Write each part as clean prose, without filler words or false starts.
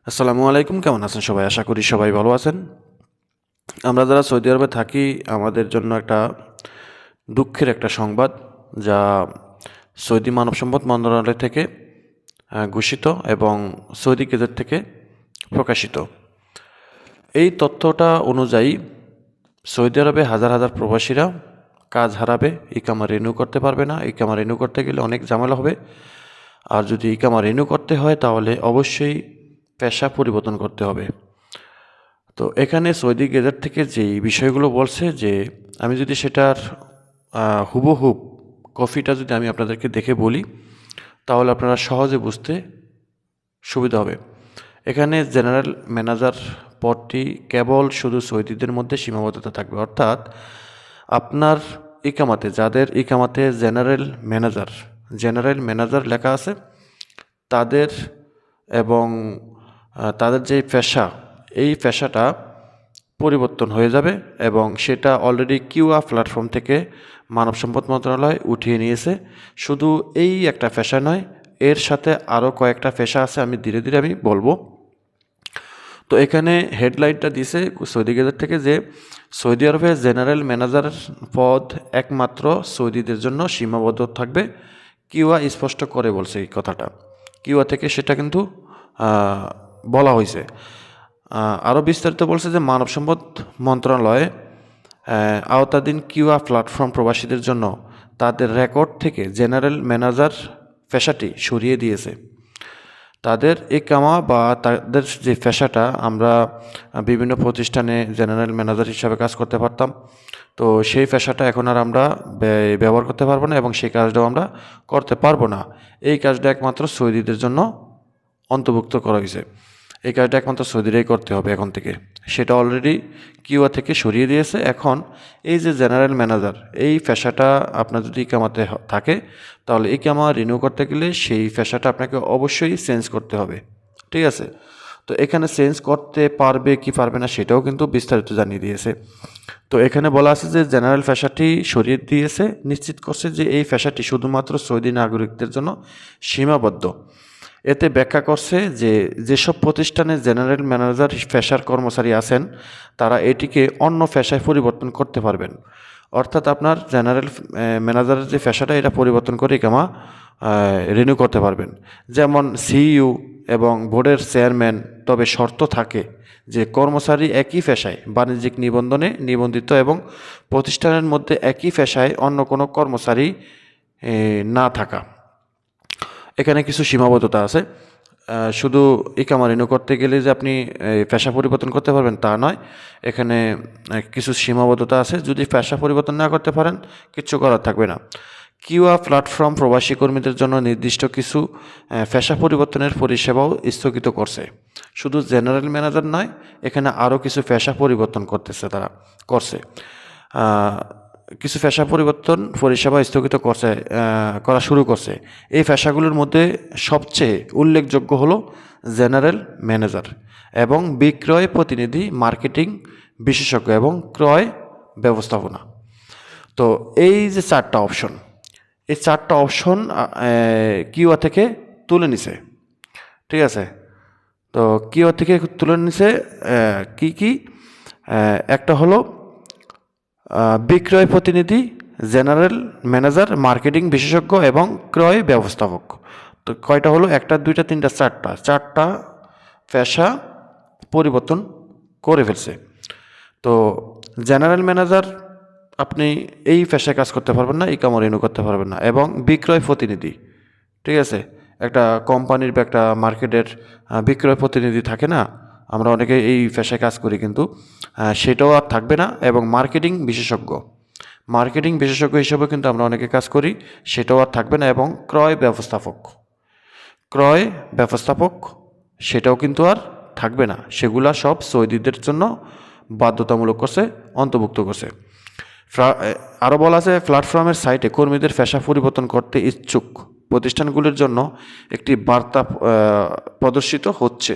আসসালামু আলাইকুম, কেমন আছেন সবাই? আশা করি সবাই ভালো আছেন। আমরা যারা সৌদি আরবে থাকি আমাদের জন্য একটা দুঃখের একটা সংবাদ, যা সৌদি মানব সম্পদ মন্ত্রণালয় থেকে ঘোষিত এবং সৌদি গেজেট থেকে প্রকাশিত। এই তথ্যটা অনুযায়ী সৌদি আরবে হাজার হাজার প্রবাসীরা কাজ হারাবে, ইকামা রিনিউ করতে পারবে না। ইকামা রিনিউ করতে গেলে অনেক ঝামেলা হবে। আর যদি ইকামা রিনিউ করতে হয় তাহলে অবশ্যই পেশা পরিবর্তন করতে হবে। তো এখানে সৌদি গেজেট থেকে যেই বিষয়গুলো বলছে, যে আমি যদি সেটার হুবহুব কপিটা যদি আমি আপনাদেরকে দেখে বলি তাহলে আপনারা সহজে বুঝতে সুবিধা হবে। এখানে জেনারেল ম্যানেজার পদটি কেবল শুধু সৌদিদের মধ্যে সীমাবদ্ধতা থাকবে, অর্থাৎ আপনার ইকামাতে, যাদের ইকামাতে জেনারেল ম্যানেজার লেখা আছে তাদের, এবং তাদের যে পেশা, এই পেশাটা পরিবর্তন হয়ে যাবে এবং সেটা অলরেডি কিউআ প্ল্যাটফর্ম থেকে মানব সম্পদ মন্ত্রণালয় উঠিয়ে নিয়েছে। শুধু এই একটা পেশা নয়, এর সাথে আরও কয়েকটা পেশা আছে, আমি ধীরে ধীরে বলবো। তো এখানে হেডলাইনটা দিছে সৌদি গেজেট থেকে যে সৌদি আরবে জেনারেল ম্যানেজার পদ একমাত্র সৌদিদের জন্য সীমাবদ্ধ থাকবে। কিউআ স্পষ্ট করে বলছে এই কথাটা, কিউআ থেকে সেটা কিন্তু বলা হয়েছে। আরও বিস্তারিত বলছে যে মানব সম্পদ মন্ত্রণালয় আওতাধীন কিউআ প্ল্যাটফর্ম প্রবাসীদের জন্য তাদের রেকর্ড থেকে জেনারেল ম্যানেজার পেশাটি সরিয়ে দিয়েছে। তাদের ইকামা বা তাদের যে পেশাটা, আমরা বিভিন্ন প্রতিষ্ঠানে জেনারেল ম্যানেজার হিসাবে কাজ করতে পারতাম, তো সেই পেশাটা এখন আর আমরা ব্যবহার করতে পারবো না এবং সেই কাজটাও আমরা করতে পারবো না। এই কাজটা একমাত্র সৌদিদের জন্য অন্তর্ভুক্ত করা হয়েছে। এই কাজটা একমাত্র সৌদিরাই করতে হবে এখন থেকে, সেটা অলরেডি কিউআ থেকে সরিয়ে দিয়েছে। এখন এই যে জেনারেল ম্যানেজার, এই পেশাটা আপনার যদি ইকামাতে থাকে তাহলে ইকামা রিনিউ করতে গেলে সেই পেশাটা আপনাকে অবশ্যই চেঞ্জ করতে হবে, ঠিক আছে? তো এখানে চেঞ্জ করতে পারবে কি পারবে না সেটাও কিন্তু বিস্তারিত জানিয়ে দিয়েছে। তো এখানে বলা আছে যে জেনারেল পেশাটি সরিয়ে দিয়েছে, নিশ্চিত করছে যে এই পেশাটি শুধুমাত্র সৌদি নাগরিকদের জন্য সীমাবদ্ধ। এতে ব্যাখ্যা করছে যে যেসব প্রতিষ্ঠানে জেনারেল ম্যানেজার পেশার কর্মচারী আছেন তারা এটিকে অন্য পেশায় পরিবর্তন করতে পারবেন। অর্থাৎ আপনার জেনারেল ম্যানেজারের যে পেশাটা, এটা পরিবর্তন করে ইকামা রিনিউ করতে পারবেন। যেমন সিইউ এবং বোর্ডের চেয়ারম্যান। তবে শর্ত থাকে যে কর্মচারী একই পেশায় বাণিজ্যিক নিবন্ধনে নিবন্ধিত এবং প্রতিষ্ঠানের মধ্যে একই পেশায় অন্য কোনো কর্মচারী না থাকা। এখানে কিছু সীমাবদ্ধতা আছে। শুধু ইকামা রিনিউ করতে গেলে যে আপনি পেশা পরিবর্তন করতে পারবেন তা নয়, এখানে কিছু সীমাবদ্ধতা আছে। যদি পেশা পরিবর্তন না করতে পারেন কিচ্ছু করার থাকবে না। কিউআ প্ল্যাটফর্ম প্রবাসী কর্মীদের জন্য নির্দিষ্ট কিছু পেশা পরিবর্তনের পরিষেবাও স্থগিত করছে। শুধু জেনারেল ম্যানেজার নয়, এখানে আরও কিছু পেশা পরিবর্তন করছে। কিছু পেশা পরিবর্তন পরিষেবা স্থগিত করা শুরু করছে। এই পেশাগুলোর মধ্যে সবচেয়ে উল্লেখযোগ্য হলো জেনারেল ম্যানেজার এবং বিক্রয় প্রতিনিধি, মার্কেটিং বিশেষজ্ঞ এবং ক্রয় ব্যবস্থাপনা। তো এই যে চারটা অপশন, এই চারটা অপশন কিউআ থেকে তুলে নিছে, ঠিক আছে? তো কিউআ থেকে তুলে নিছে কি কি? একটা হলো বিক্রয় প্রতিনিধি, জেনারেল ম্যানেজার, মার্কেটিং বিশেষজ্ঞ এবং ক্রয় ব্যবস্থাপক। তো কয়টা হলো? একটা, দুইটা, তিনটা, চারটা পেশা পরিবর্তন করে ফেলছে। তো জেনারেল ম্যানেজার, আপনি এই পেশায় কাজ করতে পারবেন না, ইকামা রিনিউ করতে পারবেন না। এবং বিক্রয় প্রতিনিধি, ঠিক আছে, একটা কোম্পানির বা একটা মার্কেটের বিক্রয় প্রতিনিধি থাকে না, আমরা অনেকে এই পেশায় কাজ করি, কিন্তু সেটাও আর থাকবে না। এবং মার্কেটিং বিশেষজ্ঞ হিসেবে কিন্তু আমরা অনেকে কাজ করি, সেটাও আর থাকবে না। এবং ক্রয় ব্যবস্থাপক সেটাও কিন্তু আর থাকবে না। সেগুলা সব সৌদিদের জন্য বাধ্যতামূলক করছে, অন্তর্ভুক্ত করছে। আরও বলা আছে প্ল্যাটফর্মের সাইটে কর্মীদের পেশা পরিবর্তন করতে ইচ্ছুক প্রতিষ্ঠানগুলির জন্য একটি বার্তা প্রদর্শিত হচ্ছে।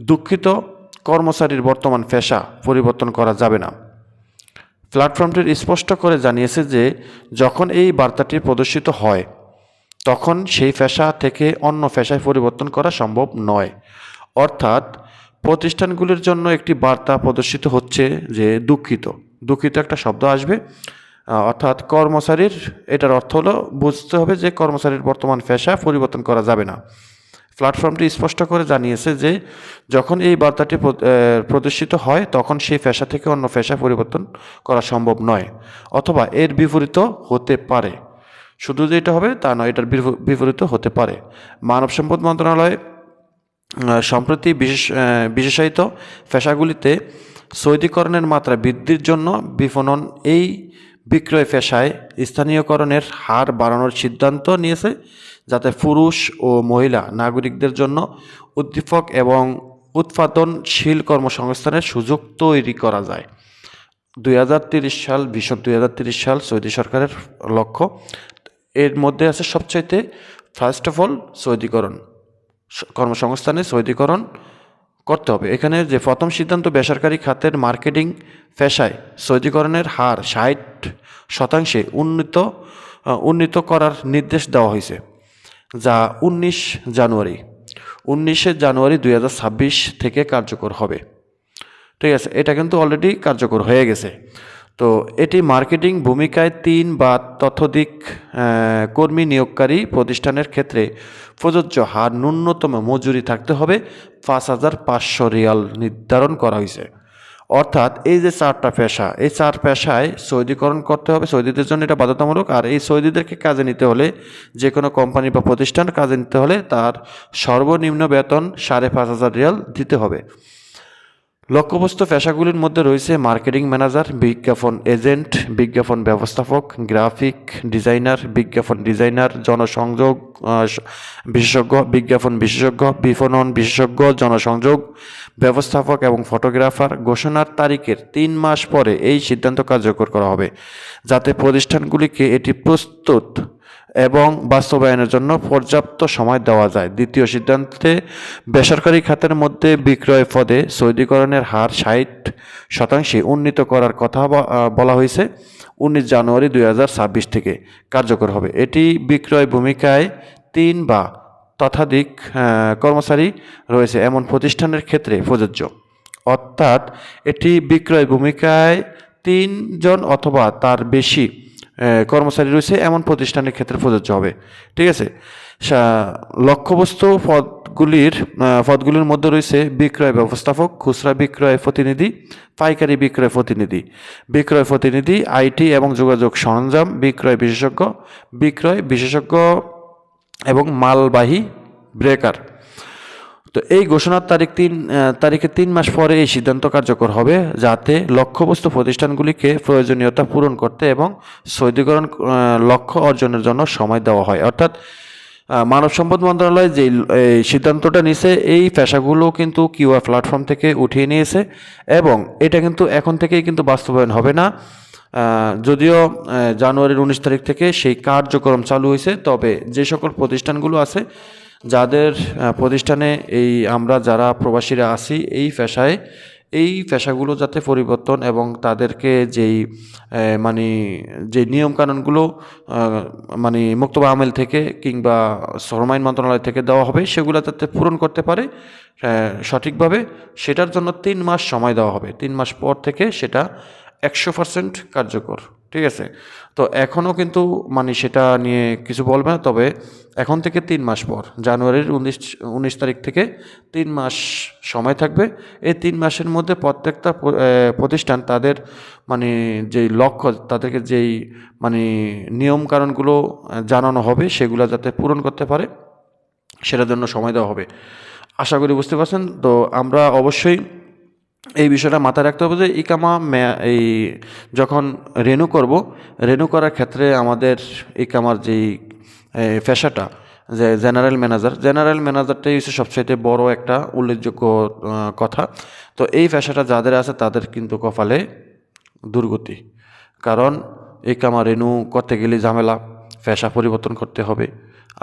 দুঃখিত, কর্মচারীর বর্তমান পেশা পরিবর্তন করা যাবে না। প্ল্যাটফর্মটি স্পষ্ট করে জানিয়েছে যে যখন এই বার্তাটি প্রদর্শিত হয় তখন সেই পেশা থেকে অন্য পেশায় পরিবর্তন করা সম্ভব নয়। অর্থাৎ প্রতিষ্ঠানগুলির জন্য একটি বার্তা প্রদর্শিত হচ্ছে যে দুঃখিত। দুঃখিত একটা শব্দ আসবে, অর্থাৎ কর্মচারীর, এটার অর্থ হলো বুঝতে হবে যে কর্মচারীর বর্তমান পেশা পরিবর্তন করা যাবে না। প্ল্যাটফর্মটি স্পষ্ট করে জানিয়েছে যে যখন এই বার্তাটি প্রদর্শিত হয় তখন সেই পেশা থেকে অন্য পেশা পরিবর্তন করা সম্ভব নয়, অথবা এর বিপরীত হতে পারে। শুধু যে এটা হবে তা নয়, এটার বিপরীত হতে পারে। মানব সম্পদ মন্ত্রণালয় সম্প্রতি বিশেষায়িত পেশাগুলিতে সৌদিকরণের মাত্রা বৃদ্ধির জন্য বিপণন এই বিক্রয় পেশায় স্থানীয়করণের হার বাড়ানোর সিদ্ধান্ত নিয়েছে, যাতে পুরুষ ও মহিলা নাগরিকদের জন্য উদ্দীপক এবং উৎপাদনশীল কর্মসংস্থানের সুযোগ তৈরি করা যায়। 2030 সাল, ভিশন 2030 সাল সৌদি সরকারের লক্ষ্য। এর মধ্যে আছে সবচাইতে ফার্স্ট অফ অল সৌদিকরণ, কর্মসংস্থানে সৌদিকরণ করতে হবে। এখানে যে প্রথম সিদ্ধান্ত, বেসরকারি খাতের মার্কেটিং পেশায় সৌদিকরণের হার 60% উন্নীত করার নির্দেশ দেওয়া হয়েছে, যা 19 জানুয়ারি 2026 থেকে কার্যকর হবে। ঠিক আছে, এটা কিন্তু অলরেডি কার্যকর হয়ে গেছে। তো এটি মার্কেটিং ভূমিকায় 3 বা ততোধিক কর্মী নিয়োগকারী প্রতিষ্ঠানের ক্ষেত্রে প্রযোজ্য হার ন্যূনতম মজুরি থাকতে হবে 5,500 রিয়াল নির্ধারণ করা হয়েছে। অর্থাৎ এই যে 4টা পেশা, এই 4 পেশায় সৌদিকরণ করতে হবে, সৌদিদের জন্য এটা বাধ্যতামূলক। আর এই সৌদিদেরকে কাজে নিতে হলে, যে কোনো কোম্পানি বা প্রতিষ্ঠান কাজে নিতে হলে তার সর্বনিম্ন বেতন 5,500 রিয়াল দিতে হবে। লক্ষ্যবস্তু পেশাগুলির মধ্যে রয়েছে মার্কেটিং ম্যানেজার, বিজ্ঞাপন এজেন্ট, বিজ্ঞাপন ব্যবস্থাপক, গ্রাফিক ডিজাইনার, বিজ্ঞাপন ডিজাইনার, জনসংযোগ বিশেষজ্ঞ, বিজ্ঞাপন বিশেষজ্ঞ, বিপণন বিশেষজ্ঞ, জনসংযোগ ব্যবস্থাপক এবং ফটোগ্রাফার। ঘোষণার তারিখের 3 মাস পরে এই সিদ্ধান্ত কার্যকর করা হবে, যাতে প্রতিষ্ঠানগুলিকে এটি প্রস্তুত এবং বাস্তবায়নের জন্য পর্যাপ্ত সময় দেওয়া যায়। দ্বিতীয় সিদ্ধান্তে বেসরকারি খাতের মধ্যে বিক্রয় পদে সৌদিকরণের হার 60% উন্নীত করার কথা বলা হয়েছে। 19 জানুয়ারি 2026 থেকে কার্যকর হবে। এটি বিক্রয় ভূমিকায় 3 বা ততোধিক কর্মচারী রয়েছে এমন প্রতিষ্ঠানের ক্ষেত্রে প্রযোজ্য। অর্থাৎ এটি বিক্রয় ভূমিকায় 3 জন অথবা তার বেশি কর্মচারী রয়েছে এমন প্রতিষ্ঠানের ক্ষেত্রে প্রযোজ্য হবে। ঠিক আছে, লক্ষ্যবস্তু পদগুলির মধ্যে রয়েছে বিক্রয় ব্যবস্থাপক, খুচরা বিক্রয় প্রতিনিধি, পাইকারি বিক্রয় প্রতিনিধি, বিক্রয় প্রতিনিধি, আইটি এবং যোগাযোগ সরঞ্জাম বিক্রয় বিশেষজ্ঞ এবং মালবাহী ব্রেকার। তো এই ঘোষণার তারিখে 3 মাস পরে এই সিদ্ধান্ত কার্যকর হবে, যাতে লক্ষ্যবস্তু প্রতিষ্ঠানগুলিকে প্রয়োজনীয়তা পূরণ করতে এবং সৌদিকরণ লক্ষ্য অর্জনের জন্য সময় দেওয়া হয়। অর্থাৎ মানব সম্পদ মন্ত্রণালয় যে এই সিদ্ধান্তটা নিয়েছে, এই পেশাগুলো কিন্তু কিউআর প্ল্যাটফর্ম থেকে উঠিয়ে নিয়েছে এবং এটা কিন্তু এখন থেকেই কিন্তু বাস্তবায়ন হবে না। যদিও জানুয়ারির 19 তারিখ থেকে সেই কার্যক্রম চালু হয়েছে, তবে যে সকল প্রতিষ্ঠানগুলো আছে, যাদের প্রতিষ্ঠানে আমরা যারা প্রবাসীরা আছি এই পেশাগুলো যাতে পরিবর্তন এবং তাদেরকে যে নিয়মকানুনগুলো মুক্তব আমেল থেকে কিংবা শ্রম আইন মন্ত্রণালয় থেকে দেওয়া হবে, সেগুলো যাতে পূরণ করতে পারে সঠিকভাবে, সেটার জন্য 3 মাস সময় দেওয়া হবে। 3 মাস পর থেকে সেটা 100% কার্যকর। ঠিক আছে, তো এখনও কিন্তু সেটা নিয়ে কিছু বলবে না, তবে এখন থেকে 3 মাস পর জানুয়ারির 19 তারিখ থেকে 3 মাস সময় থাকবে। এই 3 মাসের মধ্যে প্রত্যেকটা প্রতিষ্ঠান তাদের যেই লক্ষ্য, তাদেরকে যেই নিয়মকানুনগুলো জানানো হবে, সেগুলো যাতে পূরণ করতে পারে সেটার জন্য সময় দেওয়া হবে। আশা করি বুঝতে পারছেন। তো আমরা অবশ্যই এই বিষয়টা মাথায় রাখতে হবে যে ইকামা যখন রেনু করার ক্ষেত্রে আমাদের ইকামার যেই পেশাটা, যে জেনারেল ম্যানেজারটাই হচ্ছে সবচাইতে বড় একটা উল্লেখযোগ্য কথা। তো এই পেশাটা যাদের আছে তাদের কিন্তু কপালে দুর্গতি, কারণ ইকামা রেনু করতে গেলে ঝামেলা, পেশা পরিবর্তন করতে হবে।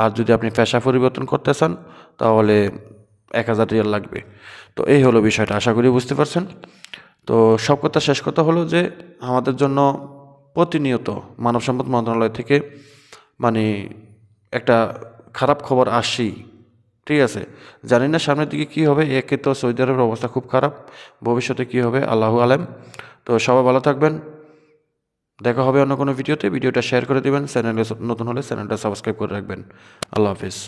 আর যদি আপনি পেশা পরিবর্তন করতে চান তাহলে 1,000 রিয়াল লাগবে। তো এই হলো বিষয়টা, আশা করি বুঝতে পারছেন। তো সব কথা শেষ কথা হলো যে আমাদের জন্য প্রতিনিয়ত মানব সম্পদ মন্ত্রণালয় থেকে একটা খারাপ খবর আসেই, ঠিক আছে, জানি না সামনের দিকে কী হবে। একে তো সৌদি আরবের অবস্থা খুব খারাপ, ভবিষ্যতে কী হবে আল্লাহু আলেম। তো সবাই ভালো থাকবেন, দেখা হবে অন্য কোনো ভিডিওতে। ভিডিওটা শেয়ার করে দিবেন, চ্যানেলে নতুন হলে চ্যানেলটা সাবস্ক্রাইব করে রাখবেন। আল্লাহ হাফিজ।